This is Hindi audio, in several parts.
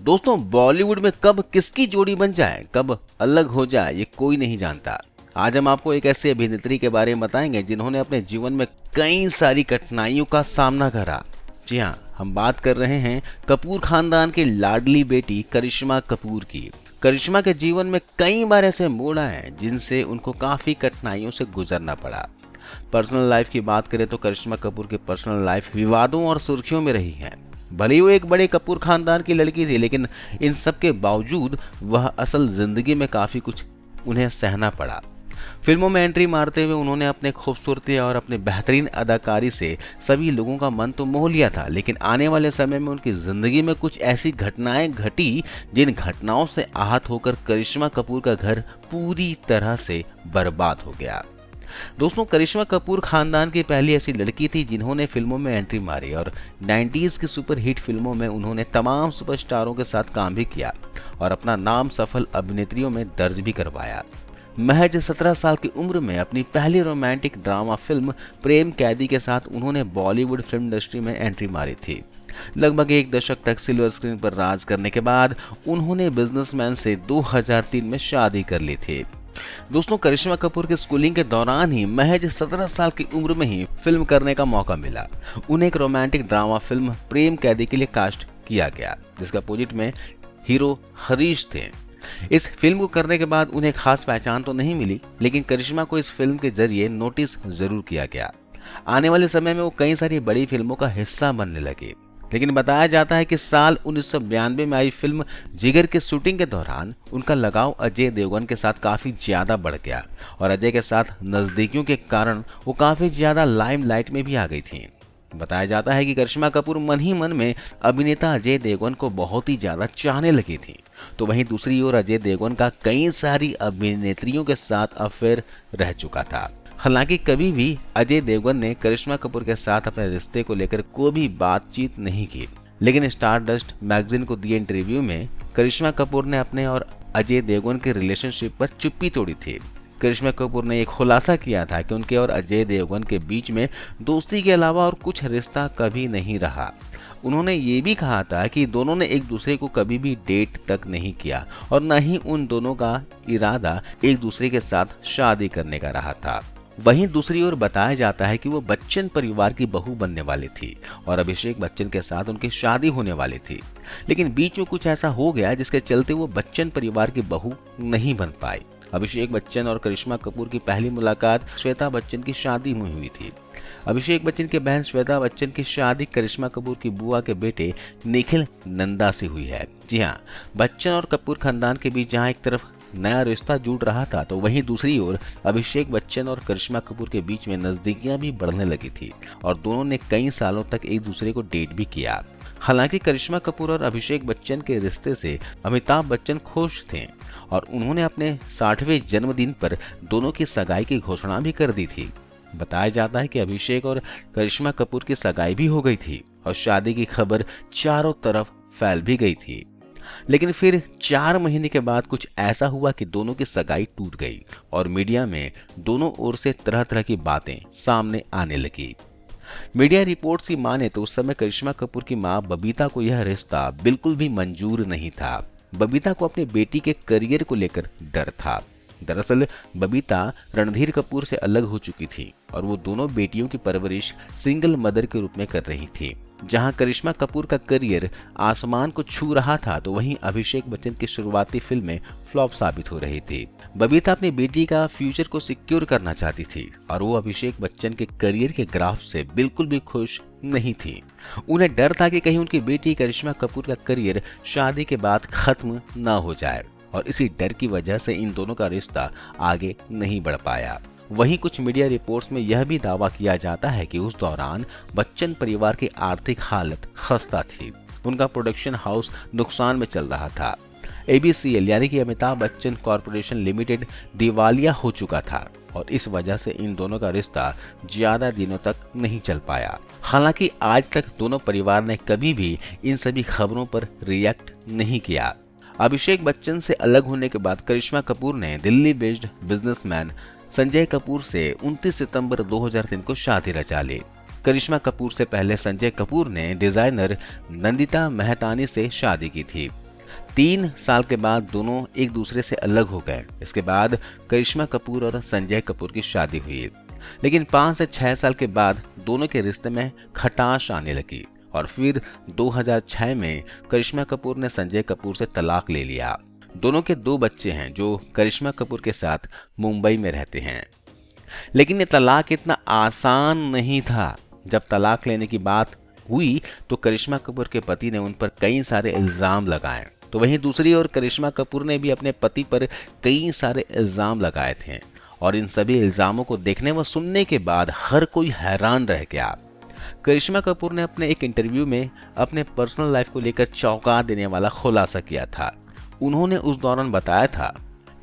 दोस्तों, बॉलीवुड में कब किसकी जोड़ी बन जाए, कब अलग हो जाए, ये कोई नहीं जानता। आज हम आपको एक ऐसी अभिनेत्री के बारे में बताएंगे जिन्होंने अपने जीवन में कई सारी कठिनाइयों का सामना करा। जी हाँ, हम बात कर रहे हैं कपूर खानदान की लाडली बेटी करिश्मा कपूर की। करिश्मा के जीवन में कई बार ऐसे मोड़ आए जिनसे उनको काफी कठिनाइयों से गुजरना पड़ा। पर्सनल लाइफ की बात करें तो करिश्मा कपूर की पर्सनल लाइफ विवादों और सुर्खियों में रही है। भले ही वो एक बड़े कपूर खानदान की लड़की थी, लेकिन इन सब के बावजूद वह असल जिंदगी में काफी कुछ उन्हें सहना पड़ा। फिल्मों में एंट्री मारते हुए उन्होंने अपने खूबसूरती और अपने बेहतरीन अदाकारी से सभी लोगों का मन तो मोह लिया था, लेकिन आने वाले समय में उनकी जिंदगी में कुछ ऐसी घटनाएं घटी जिन घटनाओं से आहत होकर करिश्मा कपूर का घर पूरी तरह से बर्बाद हो गया। दोस्तों, करिश्मा कपूर खानदान की पहली ऐसी लड़की थी जिन्होंने फिल्मों में एंट्री मारी और 90s की सुपर हिट फिल्मों में उन्होंने तमाम सुपरस्टारों के साथ काम भी किया और अपना नाम सफल अभिनेत्रियों में दर्ज भी करवाया। महज 17 साल की उम्र में अपनी पहली रोमांटिक ड्रामा फिल्म प्रेम कैदी के साथ उन्होंने बॉलीवुड फिल्म इंडस्ट्री में एंट्री मारी थी। लगभग एक दशक तक सिल्वर स्क्रीन पर राज करने के बाद उन्होंने बिजनेसमैन से 2003 में शादी कर ली थी। दोस्तों, करिश्मा कपूर के स्कूलिंग के दौरान ही महज 17 साल की उम्र में ही फिल्म करने का मौका मिला। उन्हें एक रोमांटिक ड्रामा फिल्म प्रेम कैदी के लिए कास्ट किया गया, जिसका अपोजिट में हीरो हरीश थे। इस फिल्म को करने के बाद उन्हें खास पहचान तो नहीं मिली, लेकिन करिश्मा को इस फिल्म के जरिए नोटिस जरूर किया गया। आने वाले समय में वो कई सारी बड़ी फिल्मों का हिस्सा बनने लगे, लेकिन बताया जाता है कि साल 1992 में आई फिल्म जिगर की शूटिंग के दौरान उनका लगाव अजय देवगन के साथ काफी ज्यादा बढ़ गया और अजय के साथ नजदीकियों के कारण वो काफी ज्यादा लाइमलाइट में भी आ गई थी। बताया जाता है कि करिश्मा कपूर मन ही मन में अभिनेता अजय देवगन को बहुत ही ज्यादा चाहने लगी थी। तो वहीं दूसरी ओर अजय देवगन का कई सारी अभिनेत्रियों के साथ अफेयर रह चुका था। हालांकि कभी भी अजय देवगन ने करिश्मा कपूर के साथ अपने रिश्ते को लेकर कोई भी बातचीत नहीं की, लेकिन स्टारडस्ट मैगजीन को दिए इंटरव्यू में करिश्मा कपूर ने अपने और अजय देवगन के रिलेशनशिप पर चुप्पी तोड़ी थी। करिश्मा कपूर ने एक खुलासा किया था कि उनके और अजय देवगन के बीच में दोस्ती के अलावा और कुछ रिश्ता कभी नहीं रहा। उन्होंने ये भी कहा था कि दोनों ने एक दूसरे को कभी भी डेट तक नहीं किया और न ही उन दोनों का इरादा एक दूसरे के साथ शादी करने का रहा था। वहीं दूसरी ओर बताया जाता है कि वो बच्चन परिवार की बहू बनने वाली थी और अभिषेक बच्चन के साथ उनकी शादी होने वाली थी, लेकिन बीच में कुछ ऐसा हो गया जिसके चलते वो बच्चन परिवार की बहू नहीं बन पाई। अभिषेक बच्चन और करिश्मा कपूर की पहली मुलाकात श्वेता बच्चन की शादी में हुई थी। अभिषेक बच्चन की बहन श्वेता बच्चन की शादी करिश्मा कपूर की बुआ के बेटे निखिल नंदा से हुई है। जी हाँ, बच्चन और कपूर खानदान के बीच जहाँ एक तरफ नया रिश्ता जुड़ रहा था, तो वहीं दूसरी ओर अभिषेक बच्चन और करिश्मा कपूर के बीच में नजदीकियां भी बढ़ने लगी थी और दोनों ने कई सालों तक एक दूसरे को डेट भी किया। हालांकि करिश्मा कपूर और अभिषेक बच्चन के रिश्ते से अमिताभ बच्चन खुश थे और उन्होंने अपने 60वें जन्मदिन पर दोनों की सगाई की घोषणा भी कर दी थी। बताया जाता है कि अभिषेक और करिश्मा कपूर की सगाई भी हो गई थी और शादी की खबर चारों तरफ फैल भी गई थी। लेकिन फिर 4 महीने के बाद कुछ ऐसा हुआ कि दोनों की सगाई टूट गई और मीडिया में दोनों ओर से तरह तरह की बातें सामने आने लगी। मीडिया रिपोर्ट्स की माने तो उस समय करिश्मा कपूर की मां बबीता को यह रिश्ता बिल्कुल भी मंजूर नहीं था। बबीता को अपनी बेटी के करियर को लेकर डर था। दरअसल बबीता रणधीर कपूर से अलग हो चुकी थी और वो दोनों बेटियों की परवरिश सिंगल मदर के रूप में कर रही थी। जहां करिश्मा कपूर का करियर आसमान को छू रहा था, तो वहीं अभिषेक बच्चन की शुरुआती फिल्में फ्लॉप साबित हो रही थी। बबीता अपनी बेटी का फ्यूचर को सिक्योर करना चाहती थी और वो अभिषेक बच्चन के करियर के ग्राफ से बिल्कुल भी खुश नहीं थी। उन्हें डर था कि कहीं उनकी बेटी करिश्मा कपूर का करियर शादी के बाद खत्म न हो जाए और इसी डर की वजह से इन दोनों का रिश्ता आगे नहीं बढ़ पाया। वहीं कुछ मीडिया रिपोर्ट्स में यह भी दावा किया जाता है कि उस दौरान बच्चन परिवार की आर्थिक हालत खस्ता थी। उनका प्रोडक्शन हाउस नुकसान में चल रहा था। ABCL यानी कि अमिताभ बच्चन कॉरपोरेशन लिमिटेड दिवालिया हो चुका था और इस वजह से इन दोनों का रिश्ता ज्यादा दिनों तक नहीं चल पाया। हालांकि आज तक दोनों परिवार ने कभी भी इन सभी खबरों पर रिएक्ट नहीं किया। अभिषेक बच्चन से अलग होने के बाद करिश्मा कपूर ने दिल्ली बेस्ड बिजनेसमैन संजय कपूर से 29 सितंबर 2003 को शादी रचा ली। करिश्मा कपूर से पहले संजय कपूर ने डिजाइनर नंदिता मेहतानी से शादी की थी। 3 साल के बाद दोनों एक दूसरे से अलग हो गए। इसके बाद करिश्मा कपूर और संजय कपूर की शादी हुई, लेकिन 5 से 6 साल के बाद दोनों के रिश्ते में खटास आने लगी और फिर 2006 में करिश्मा कपूर ने संजय कपूर से तलाक ले लिया। दोनों के 2 बच्चे हैं जो करिश्मा कपूर के साथ मुंबई में रहते हैं। लेकिन ये तलाक इतना आसान नहीं था। जब तलाक लेने की बात हुई तो करिश्मा कपूर के पति ने उन पर कई सारे इल्जाम लगाए, तो वहीं दूसरी ओर करिश्मा कपूर ने भी अपने पति पर कई सारे इल्जाम लगाए थे और इन सभी इल्जामों को देखने व सुनने के बाद हर कोई हैरान रह गया। करिश्मा कपूर ने अपने एक इंटरव्यू में अपने पर्सनल लाइफ को लेकर चौंका देने वाला खुलासा किया था। उन्होंने उस दौरान बताया था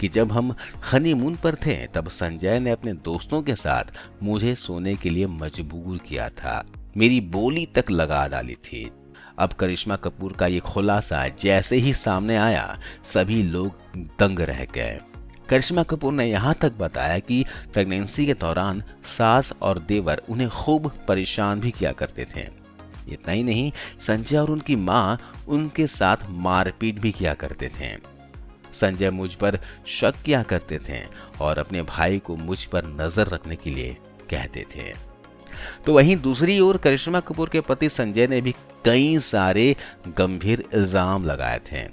कि जब हम हनीमून पर थे तब संजय ने अपने दोस्तों के साथ मुझे सोने के लिए मजबूर किया था, मेरी बोली तक लगा डाली थी। अब करिश्मा कपूर का ये खुलासा जैसे ही सामने आया सभी लोग दंग रह गए। करिश्मा कपूर ने यहाँ तक बताया कि प्रेगनेंसी के दौरान सास और देवर उन्हें खूब परेशान भी किया करते थे। इतना ही नहीं, संजय और उनकी माँ उनके साथ मारपीट भी किया करते थे। संजय मुझ पर शक किया करते थे और अपने भाई को मुझ पर नजर रखने के लिए कहते थे। तो वहीं दूसरी ओर करिश्मा कपूर के पति संजय ने भी कई सारे गंभीर इल्जाम लगाए थे।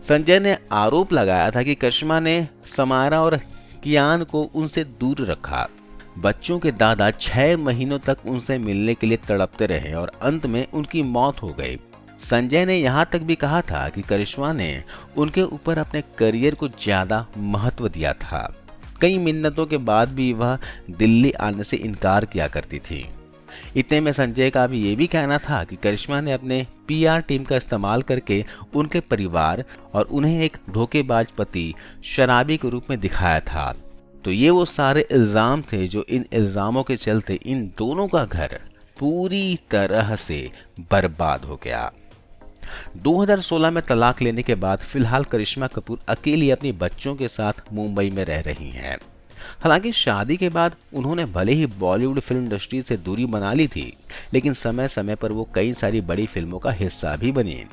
संजय ने आरोप लगाया था कि करिश्मा ने समायरा और कियान को उनसे दूर रखा। बच्चों के दादा 6 महीनों तक उनसे मिलने के लिए तड़पते रहे और अंत में उनकी मौत हो गई। संजय ने यहाँ तक भी कहा था कि करिश्मा ने उनके ऊपर अपने करियर को ज्यादा महत्व दिया था। कई मिन्नतों के बाद भी वह दिल्ली आने से इनकार किया करती थी। इतने में संजय का भी ये भी कहना था कि करिश्मा ने अपने पीआर टीम का इस्तेमाल करके उनके परिवार और उन्हें एक धोखेबाज पति, शराबी के रूप में दिखाया था। तो ये वो सारे इल्जाम थे जो इन इल्जामों के चलते इन दोनों का घर पूरी तरह से बर्बाद हो गया। 2016 में तलाक लेने के बाद फिलहाल करिश्मा कपूर अकेली अपनी बच्चों के साथ मुंबई में रह रही हैं। हालांकि शादी के बाद उन्होंने भले ही बॉलीवुड फिल्म इंडस्ट्री से दूरी बना ली थी, लेकिन समय समय पर वो कई सारी बड़ी फिल्मों का हिस्सा भी बनी।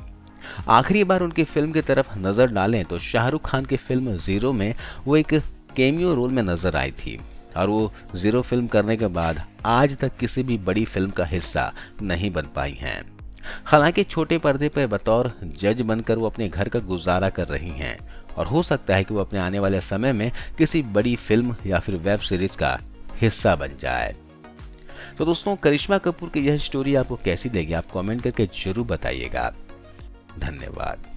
आखिरी बार उनकी फिल्म की तरफ नजर डालें तो शाहरुख खान की फिल्म जीरो में वो एक कैमियो रोल में नजर आई थी और वो जीरो फिल्म करने के बाद आज तक किसी भी बड़ी फिल्म का हिस्सा नहीं बन पाई हैं। हालांकि छोटे पर्दे पर बतौर जज बनकर वो अपने घर का गुजारा कर रही हैं और हो सकता है कि वो अपने आने वाले समय में किसी बड़ी फिल्म या फिर वेब सीरीज का हिस्सा बन जाए। तो दोस्तों, करिश्मा कपूर की यह स्टोरी आपको कैसी लगी, आप कमेंट करके जरूर बताइएगा। धन्यवाद।